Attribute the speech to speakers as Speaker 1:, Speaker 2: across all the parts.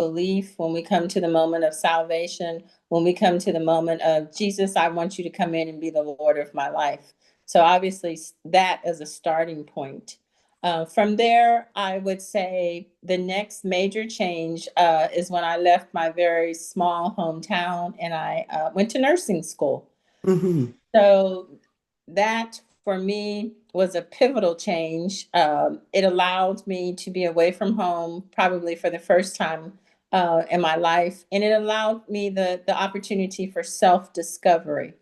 Speaker 1: belief, when we come to the moment of salvation, when we come to the moment of Jesus, I want you to come in and be the Lord of my life. So obviously that is a starting point. From there, I would say the next major change is when I left my very small hometown and I went to nursing school.
Speaker 2: Hmm.
Speaker 1: So that for me was a pivotal change. It allowed me to be away from home, probably for the first time in my life, and it allowed me the opportunity for self-discovery.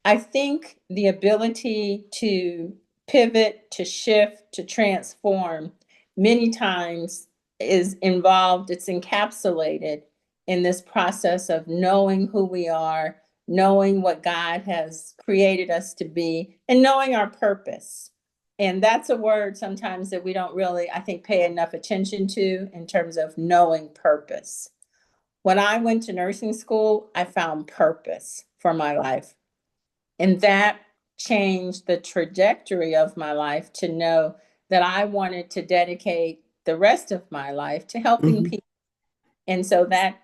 Speaker 1: I think the ability to pivot, to shift, to transform many times is involved, it's encapsulated in this process of knowing who we are, knowing what God has created us to be, and knowing our purpose. And that's a word sometimes that we don't really, I think, pay enough attention to in terms of knowing purpose. When I went to nursing school, I found purpose for my life. And that changed the trajectory of my life to know that I wanted to dedicate the rest of my life to helping
Speaker 2: Hmm.
Speaker 1: people. And so that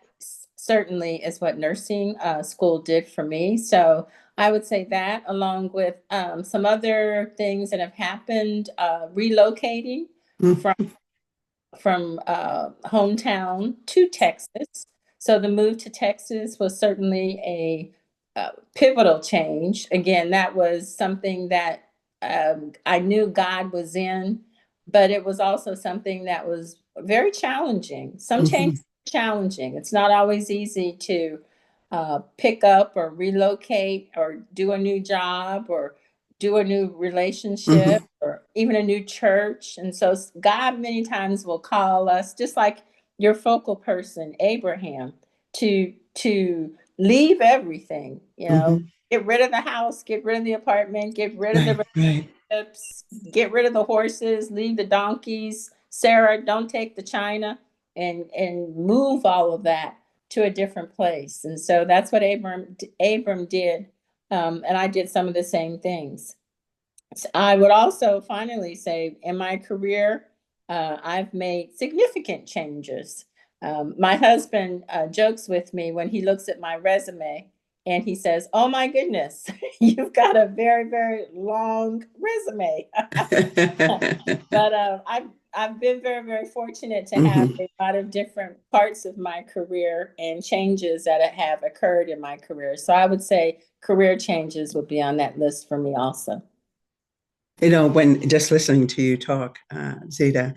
Speaker 1: certainly is what nursing school did for me. So I would say that, along with some other things that have happened, relocating from hometown to Texas. So the move to Texas was certainly a pivotal change. Again, that was something that I knew God was in, but it was also something that was very challenging. Some change
Speaker 2: Hmm.
Speaker 1: challenging. It's not always easy to pick up or relocate or do a new job or do a new relationship
Speaker 2: Hmm.
Speaker 1: or even a new church. And so God many times will call us, just like your focal person, Abraham, to leave everything,
Speaker 2: Hmm.
Speaker 1: get rid of the house, get rid of the apartment, get rid of
Speaker 2: Right,
Speaker 1: the
Speaker 2: right.
Speaker 1: relationships, get rid of the horses, leave the donkeys. Sarah, don't take the china, and move all of that to a different place. And so that's what Abram did. And I did some of the same things. I would also finally say in my career, I've made significant changes. My husband jokes with me when he looks at my resume and he says, "Oh my goodness, you've got a very, very long resume." But I've been very, very fortunate to have
Speaker 2: Hmm.
Speaker 1: a lot of different parts of my career and changes that have occurred in my career. So I would say career changes would be on that list for me also.
Speaker 2: When just listening to you talk, Zita,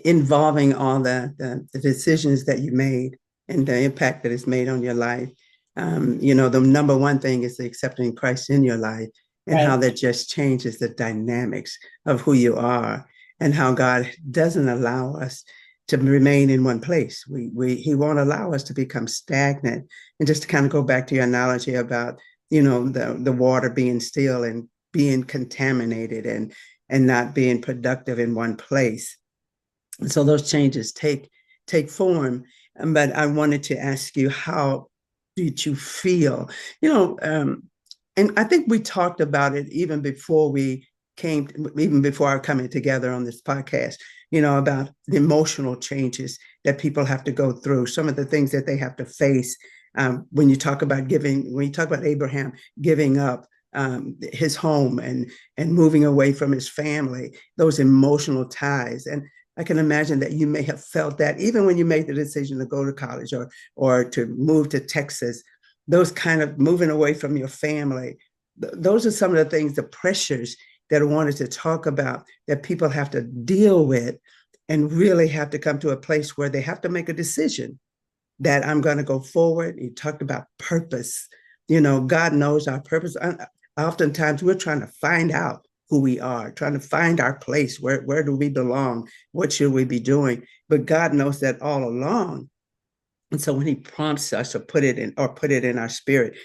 Speaker 2: involving all the decisions that you made and the impact that it's made on your life, the number one thing is the accepting Christ in your life and how
Speaker 1: Right.
Speaker 2: that just changes the dynamics of who you are and how God doesn't allow us to remain in one place. He won't allow us to become stagnant. And just to kind of go back to your analogy about, the water being still and being contaminated and not being productive in one place. And so those changes take form. But I wanted to ask you, how did you feel? You know, um, and I think we talked about it even before our coming together on this podcast, about the emotional changes that people have to go through, some of the things that they have to face. When you talk about Abraham giving up his home and moving away from his family, those emotional ties. And I can imagine that you may have felt that even when you made the decision to go to college or to move to Texas, those kind of moving away from your family. Those are some of the things, the pressures that I wanted to talk about that people have to deal with and really have to come to a place where they have to make a decision that I'm going to go forward. You talked about purpose. God knows our purpose. Oftentimes we're trying to find out who we are, trying to find our place. Where do we belong? What should we be doing? But God knows that all along. And so when he prompts us to put it in our spirit,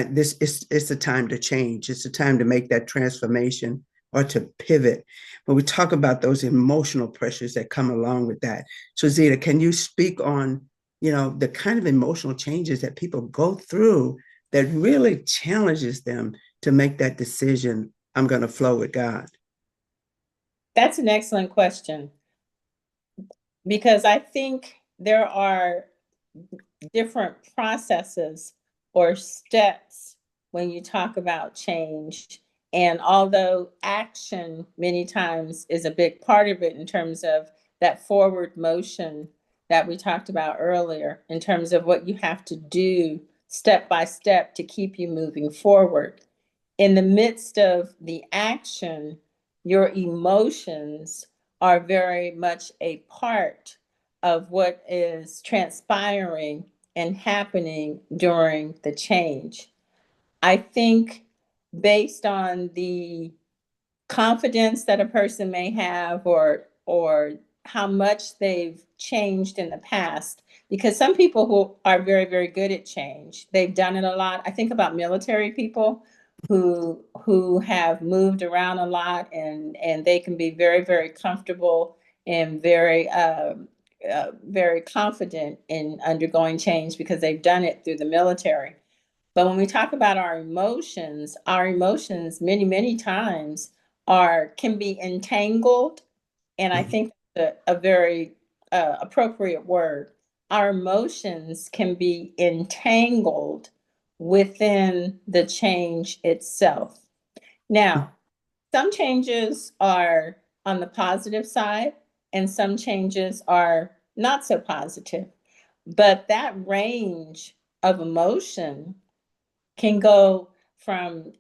Speaker 2: this is it's the time to change. It's the time to make that transformation or to pivot. But we talk about those emotional pressures that come along with that. So Zita, can you speak on, the kind of emotional changes that people go through that really challenges them to make that decision, I'm going to flow with God?
Speaker 1: That's an excellent question because I think there are different processes or steps when you talk about change. And although action many times is a big part of it in terms of that forward motion that we talked about earlier, in terms of what you have to do step by step to keep you moving forward, in the midst of the action, your emotions are very much a part of what is transpiring and happening during the change. I think based on the confidence that a person may have, or how much they've changed in the past, because some people who are very, very good at change, they've done it a lot. I think about military people who have moved around a lot, and they can be very, very comfortable and very confident in undergoing change because they've done it through the military. But when we talk about our emotions many, many times can be entangled, and I think a very appropriate word. Our emotions can be entangled within the change itself. Now, some changes are on the positive side, and some changes are not so positive. But that range of emotion can go from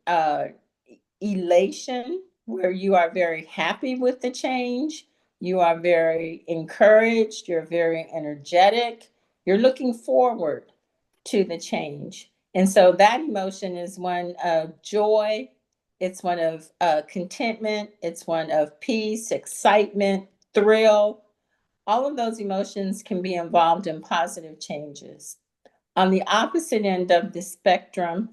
Speaker 1: elation, where you are very happy with the change, you are very encouraged, you're very energetic, you're looking forward to the change. And so that emotion is one of joy, it's one of contentment, it's one of peace, excitement, thrill. All of those emotions can be involved in positive changes. On the opposite end of the spectrum,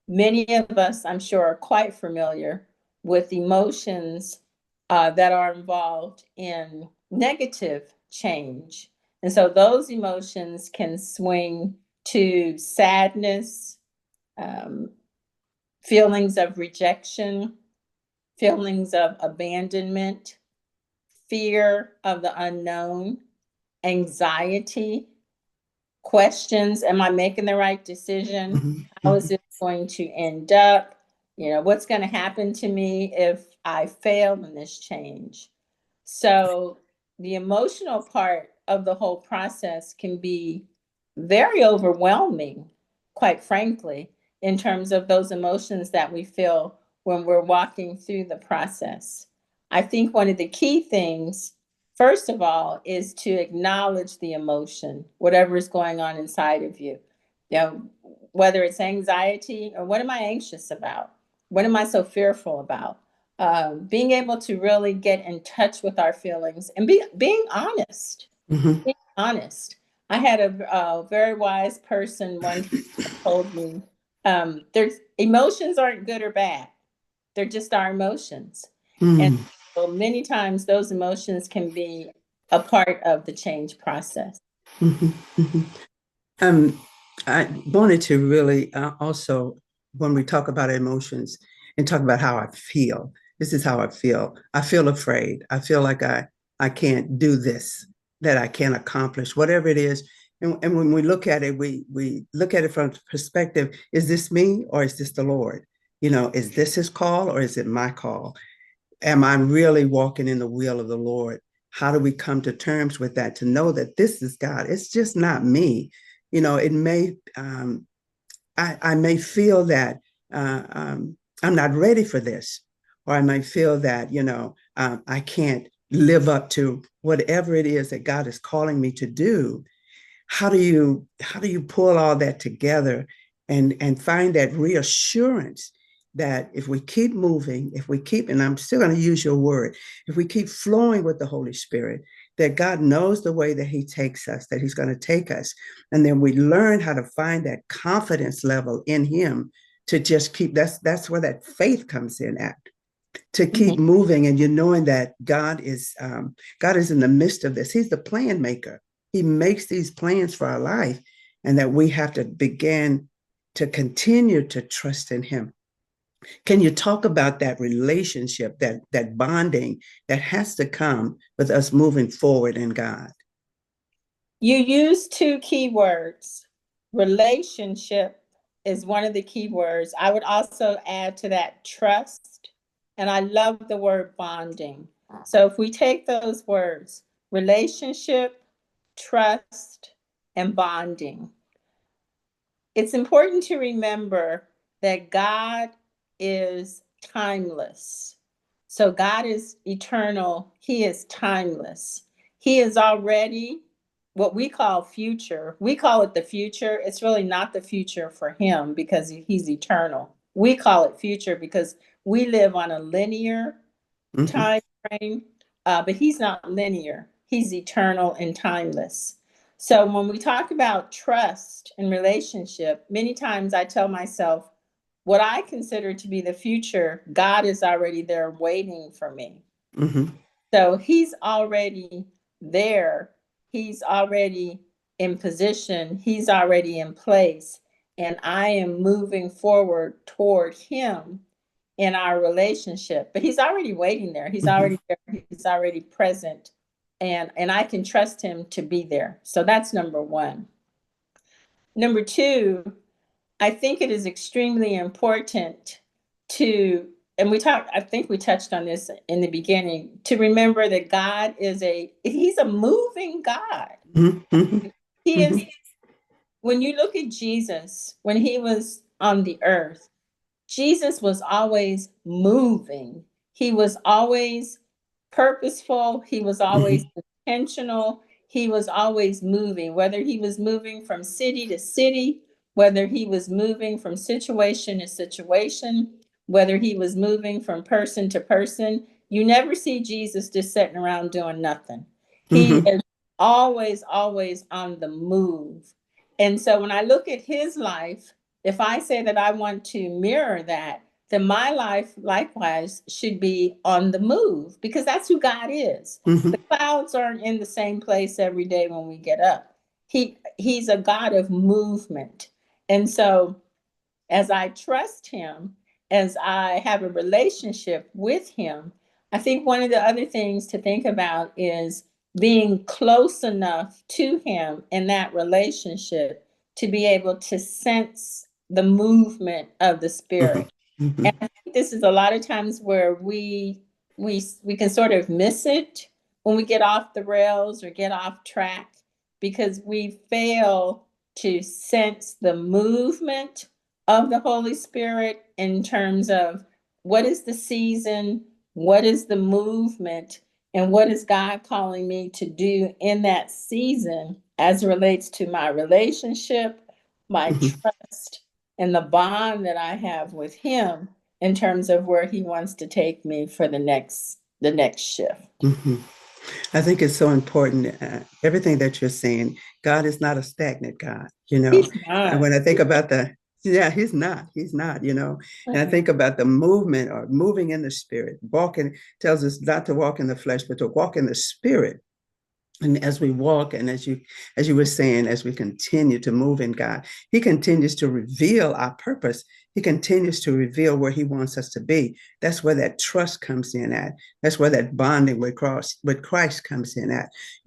Speaker 1: many of us, I'm sure, are quite familiar with emotions that are involved in negative change. And so those emotions can swing to sadness, um, feelings of rejection, feelings of abandonment, fear of the unknown, anxiety, questions. Am I making the right decision? How is it going to end up? What's going to happen to me if I fail in this change? So the emotional part of the whole process can be very overwhelming, quite frankly, in terms of those emotions that we feel when we're walking through the process. I think one of the key things, first of all, is to acknowledge the emotion, whatever is going on inside of you. You know, whether it's anxiety or what am I anxious about? What am I so fearful about? Being able to really get in touch with our feelings and being honest.
Speaker 2: Mhm.
Speaker 1: Being honest. I had a very wise person one time told me, there's emotions aren't good or bad. They're just our emotions. And
Speaker 2: Mhm.
Speaker 1: so many times those emotions can be a part of the change process.
Speaker 2: Mhm. Mhm. Um, I wanted to really also, when we talk about emotions and talk about how I feel, this is how I feel. I feel afraid. I feel like I can't do this, that I can't accomplish, whatever it is. And when we look at it, we look at it from the perspective, is this me or is this the Lord? Is this his call or is it my call? Am I really walking in the will of the Lord? How do we come to terms with that to know that this is God? It's just not me. It may, I may feel that I'm not ready for this, or I might feel that, I can't live up to whatever it is that God is calling me to do. How do you pull all that together and find that reassurance that if we keep moving, if we keep, and I'm still going to use your word, if we keep flowing with the Holy Spirit, that God knows the way that he takes us, that he's going to take us. And then we learn how to find that confidence level in him to just keep, that's where that faith comes in at, to keep
Speaker 1: Mhm.
Speaker 2: moving. And you're knowing that God is in the midst of this. He's the plan maker. He makes these plans for our life, and that we have to begin to continue to trust in him. Can you talk about that relationship, that bonding that has to come with us moving forward in God?
Speaker 1: You use two keywords. Relationship is one of the keywords. I would also add to that trust. And I love the word bonding. So if we take those words, relationship, trust, and bonding, it's important to remember that God is timeless. So God is eternal. He is timeless. He is already what we call future. We call it the future. It's really not the future for him because he's eternal. We call it future because we live on a linear
Speaker 2: Mm-hmm.
Speaker 1: time frame, but he's not linear. He's eternal and timeless. So when we talk about trust and relationship, many times I tell myself, what I consider to be the future, God is already there waiting for me.
Speaker 2: Mm-hmm.
Speaker 1: So he's already there. He's already in position. He's already in place. And I am moving forward toward him in our relationship. But he's already waiting there. He's
Speaker 2: Mm-hmm.
Speaker 1: already there. He's already present. And I can trust him to be there. So that's number one. Number two, I think it is extremely important to, and I think we touched on this in the beginning, to remember that he's a moving God.
Speaker 2: Mm-hmm.
Speaker 1: He
Speaker 2: Mm-hmm.
Speaker 1: is, when you look at Jesus, when he was on the earth, Jesus was always moving. He was always purposeful. He was always intentional. He was always moving, whether he was moving from city to city, whether he was moving from situation to situation, whether he was moving from person to person. You never see Jesus just sitting around doing nothing. He
Speaker 2: Mm-hmm.
Speaker 1: is always, always on the move. And so when I look at his life, if I say that I want to mirror that, then my life likewise should be on the move because that's who God is. The
Speaker 2: Mm-hmm.
Speaker 1: clouds aren't in the same place every day when we get up. He's a God of movement. And so as I trust him, as I have a relationship with him, I think one of the other things to think about is being close enough to him in that relationship to be able to sense the movement of the spirit.
Speaker 2: Mm-hmm.
Speaker 1: And I think this is a lot of times where we can sort of miss it when we get off the rails or get off track because we fail to sense the movement of the Holy Spirit in terms of what is the season, what is the movement, and what is God calling me to do in that season as it relates to my relationship, my
Speaker 2: Mm-hmm.
Speaker 1: trust, and the bond that I have with him in terms of where he wants to take me for the next shift.
Speaker 2: Mm-hmm. I think it's so important. Everything that you're saying, God is not a stagnant God, you know.
Speaker 1: He's
Speaker 2: And
Speaker 1: not.
Speaker 2: when I think about yeah, he's not, you know. And I think about the movement or moving in the spirit, walking tells us not to walk in the flesh, but to walk in the spirit. And as we walk, and as you were saying, as we continue to move in God, He continues to reveal our purpose. He continues to reveal where He wants us to be. That's where that trust comes in at. That's where that bonding with Christ comes in at. You know,